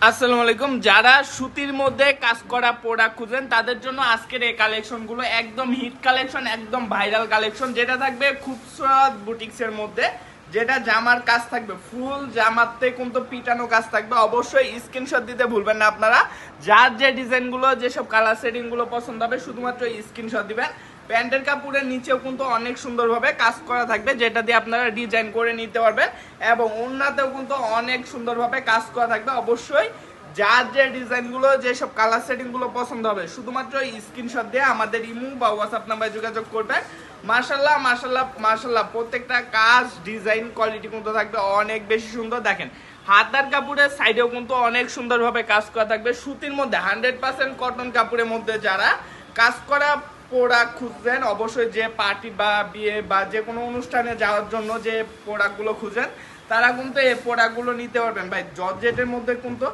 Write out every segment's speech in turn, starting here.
আসসালামু আলাইকুম। যারা সুতির মধ্যে কাজ করা প্রোডাক্ট খুঁজেন তাদের জন্য আজকের এই কালেকশনগুলো একদম হিট কালেকশন, একদম ভাইরাল কালেকশন, যেটা থাকবে খুবসুরত বুটিক্সের মধ্যে, যেটা জামার কাজ থাকবে ফুল জামাতে কিন্তু পিটানো কাজ থাকবে। অবশ্যই স্ক্রিনশট দিতে ভুলবেন না আপনারা। যার যে ডিজাইনগুলো, যেসব কালার সেটিংগুলো পছন্দ হবে শুধুমাত্র স্ক্রিনশট দিবেন। প্যান্টের কাপড়ের নিচেও কিন্তু অনেক সুন্দরভাবে কাজ করা থাকবে, যেটা দিয়ে আপনারা ডিজাইন করে নিতে পারবেন, এবং ওড়নাতেও কিন্তু অনেক সুন্দরভাবে কাজ করা থাকবে। অবশ্যই যার যে ডিজাইনগুলো, যেসব কালার সেটিংগুলো পছন্দ হবে শুধুমাত্র স্ক্রিনশট দিয়ে আমাদের ইমো বা হোয়াটসঅ্যাপ নাম্বারে যোগাযোগ করবেন। মাশাল্লাহ মাশাল্লাহ মাশাল্লাহ, প্রত্যেকটা কাজ ডিজাইন কোয়ালিটি কিন্তু থাকবে অনেক বেশি সুন্দর। দেখেন হাতার কাপড়ের সাইডেও কিন্তু অনেক সুন্দরভাবে কাজ করা থাকবে সুতির মধ্যে, 100% কটন কাপড়ের মধ্যে। যারা কাজ করা প্রোডাক্ট খুঁজছেন, অবশ্যই যে পার্টি বা বিয়ে বা যে কোনো অনুষ্ঠানে যাওয়ার জন্য যে প্রোডাক্টগুলো খুঁজেন তারা কিন্তু এই প্রোডাক্টগুলো নিতে পারবেন। ভাই জর্জেটের মধ্যে কিন্তু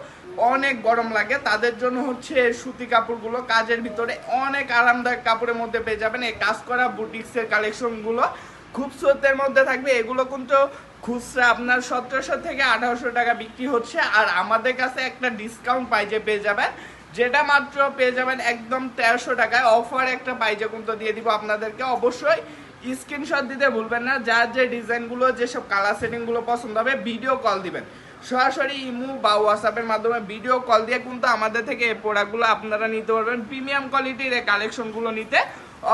অনেক গরম লাগে, তাদের জন্য হচ্ছে সুতি কাপড়গুলো কাজের ভিতরে অনেক আরামদায়ক কাপড়ের মধ্যে পেয়ে যাবেন। এই কাজ করা বুটিক্সের কালেকশনগুলো খুবসুরতের মধ্যে থাকবে। এগুলো কিন্তু খুচরা আপনার 1700 থেকে 1800 টাকা বিক্রি হচ্ছে, আর আমাদের কাছে একটা ডিসকাউন্ট পাইজে পেয়ে যাবেন, যেটা মাত্র পেয়ে যাবেন একদম 1300 টাকায়। অফার একটা পাইজে কিন্তু দিয়ে দিব আপনাদেরকে। অবশ্যই স্ক্রিনশট দিতে ভুলবেন না। যার যে ডিজাইনগুলো, যেসব কালার সেটিংগুলো পছন্দ হবে ভিডিও কল দিবেন। সরাসরি ইমো বা হোয়াটসঅ্যাপের মাধ্যমে ভিডিও কল দিয়ে কিন্তু আমাদের থেকে এই প্রোডাক্টগুলো আপনারা নিতে পারবেন। প্রিমিয়াম কোয়ালিটির এই কালেকশনগুলো নিতে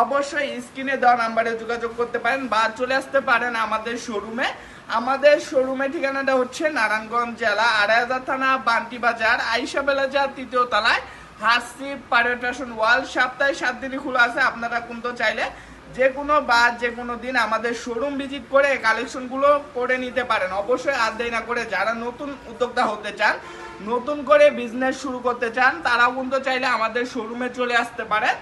অবশ্যই স্ক্রিনে দেওয়া নাম্বারে যোগাযোগ করতে পারেন বা চলে আসতে পারেন আমাদের শোরুমে। আমাদের শোরুমের ঠিকানাটা হচ্ছে নারায়ণগঞ্জ জেলা, ২৮০০ থানা, বান্টি বাজার, আইসা বেলাজার ৩য় তলায়, হাসিব পারেড ফ্যাশন ওয়াল। সপ্তাহে 7 দিনই খোলা আছে। আপনারা কিন্তু চাইলে যে কোনো বা যে কোনো দিন আমাদের শোরুম ভিজিট করে কালেকশনগুলো করে নিতে পারেন। অবশ্যই আর দেরি না করে যারা নতুন উদ্যোক্তা হতে চান, নতুন করে বিজনেস শুরু করতে চান, তারাও কিন্তু চাইলে আমাদের শোরুমে চলে আসতে পারেন।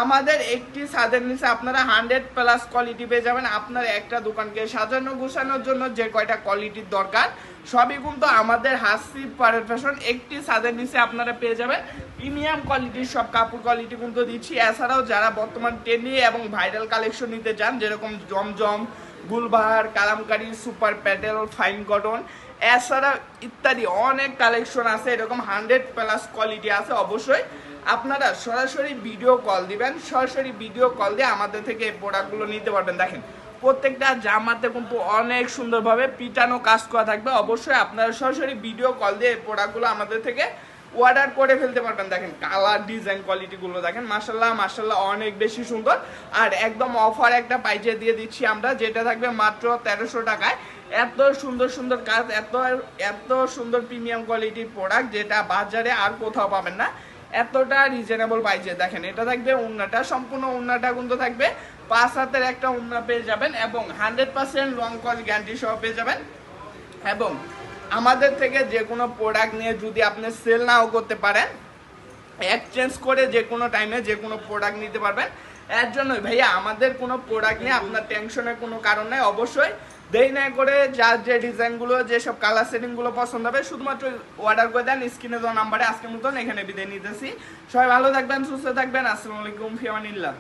আমাদের একটি ছাদের নিচে আপনারা 100+ কোয়ালিটি পেয়ে যাবেন। আপনার একটা দোকানকে সাজানো গোছানোর জন্য যে কয়টা কোয়ালিটির দরকার সবই কিন্তু আমাদের হাসিব পারেড ফ্যাশন একটি ছাদের নিচে আপনারা পেয়ে যাবেন। প্রিমিয়াম কোয়ালিটির সব কাপড় কোয়ালিটি কিন্তু দিচ্ছি। এছাড়াও যারা বর্তমান ট্রেন্ডি এবং ভাইরাল কালেকশন নিতে চান, যেরকম জমজম, Gulbahar, Kalamkari, super Patel, fine cotton, এছাড়া ইত্যাদি অনেক কালেকশন আছে। এরকম 100+ কোয়ালিটি আছে। অবশ্যই আপনারা সরাসরি ভিডিও কল দিবেন। সরাসরি ভিডিও কল দিয়ে আমাদের থেকে এই প্রোডাক্টগুলো নিতে পারবেন। দেখেন প্রত্যেকটা জামাতে কিন্তু অনেক সুন্দরভাবে পিটানো কাজ করা থাকবে। অবশ্যই আপনারা সরাসরি ভিডিও কল দিয়ে এই প্রোডাক্টগুলো আমাদের থেকে অর্ডার করে ফেলতে পারবেন। দেখেন কালার ডিজাইন কোয়ালিটিগুলো দেখেন, মাশাল্লাহ মাশাল্লাহ অনেক বেশি সুন্দর। আর একদম অফার একটা পাইজে দিয়ে দিচ্ছি আমরা, যেটা থাকবে মাত্র 1300 টাকায়। এত সুন্দর সুন্দর কাজ, এত এত সুন্দর প্রিমিয়াম কোয়ালিটির প্রোডাক্ট, যেটা বাজারে আর কোথাও পাবেন না এতটা রিজনেবল পাইছে। দেখেন এটা থাকবে ওড়নাটা, সম্পূর্ণ ওড়নাটা কিন্তু থাকবে 5 হাতের একটা ওড়না পেয়ে যাবেন, এবং 100% রং কস গ্যারান্টি সহ পেয়ে যাবেন। এবং আমাদের থেকে যে কোনো প্রোডাক্ট নিয়ে যদি আপনি সেল নাও করতে পারেন, এক্সচেঞ্জ করে যে কোনো টাইমে যে কোনো প্রোডাক্ট নিতে পারবেন। এর জন্যই ভাইয়া আমাদের কোনো প্রোডাক্ট নিয়ে আপনার টেনশনের কোনো কারণ নেই। অবশ্যই দেরি না করে যার যে ডিজাইনগুলো, যেসব কালার সেটিংগুলো পছন্দ হবে শুধুমাত্র অর্ডার করে দেন স্ক্রিনে দেওয়া নাম্বারে। আজকের মতন এখানে বিদায় নিতেছি। সবাই ভালো থাকবেন, সুস্থ থাকবেন। আসসালামু আলাইকুম, ফি আমানিল্লাহ।